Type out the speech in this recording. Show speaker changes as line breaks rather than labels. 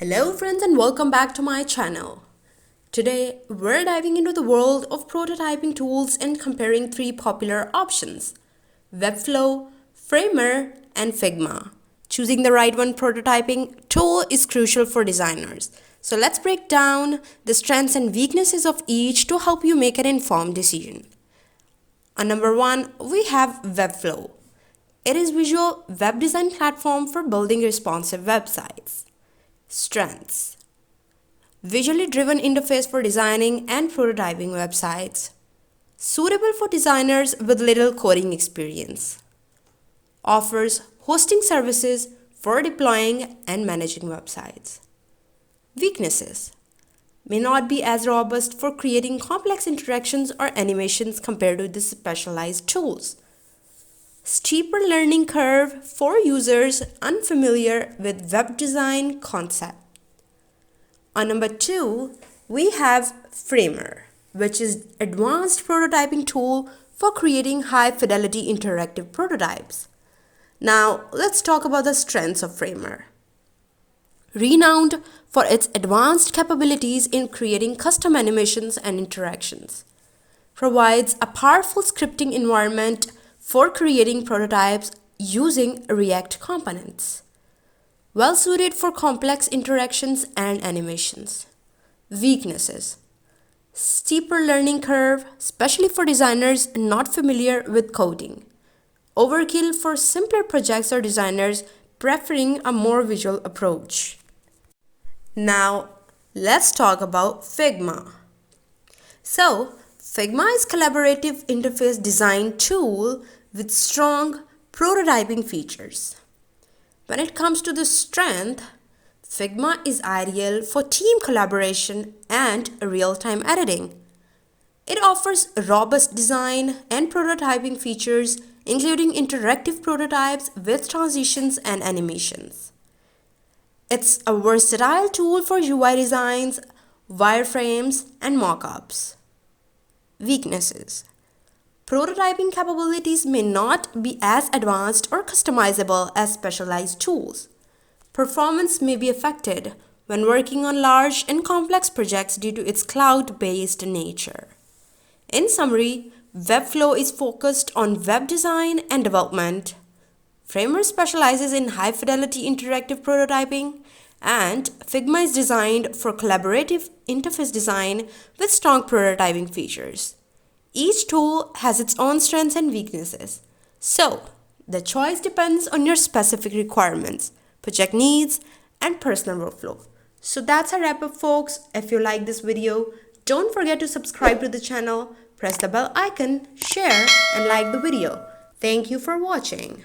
Hello friends and welcome back to my channel. Today we're diving into the world of prototyping tools and comparing three popular options: Webflow, Framer, and Figma. Choosing the right one prototyping tool is crucial for designers. So let's break down the strengths and weaknesses of each to help you make an informed decision. On number one, we have Webflow. It is a visual web design platform for building responsive websites. Strengths: visually driven interface for designing and prototyping websites. Suitable for designers with little coding experience. Offers hosting services for deploying and managing websites. Weaknesses: may not be as robust for creating complex interactions or animations compared to the specialized tools. Steeper learning curve for users unfamiliar with web design concept. On number two, we have Framer, which is advanced prototyping tool for creating high fidelity interactive prototypes. Now, let's talk about the strengths of Framer. Renowned for its advanced capabilities in creating custom animations and interactions. Provides a powerful scripting environment for creating prototypes using React components. Well suited for complex interactions and animations. Weaknesses: steeper learning curve, especially for designers not familiar with coding. Overkill for simpler projects or designers preferring a more visual approach. Now, let's talk about Figma. So, Figma is a collaborative interface design tool with strong prototyping features. When it comes to the strength, Figma is ideal for team collaboration and real-time editing. It offers robust design and prototyping features, including interactive prototypes with transitions and animations. It's a versatile tool for UI designs, wireframes, and mockups. Weaknesses: prototyping capabilities may not be as advanced or customizable as specialized tools. Performance may be affected when working on large and complex projects due to its cloud-based nature. In summary, Webflow is focused on web design and development. Framer specializes in high-fidelity interactive prototyping, and Figma is designed for collaborative interface design with strong prototyping features. Each tool has its own strengths and weaknesses, so the choice depends on your specific requirements, project needs, and personal workflow. So that's a wrap up, folks. If you like this video, don't forget to subscribe to the channel, press the bell icon, share, and like the video. Thank you for watching.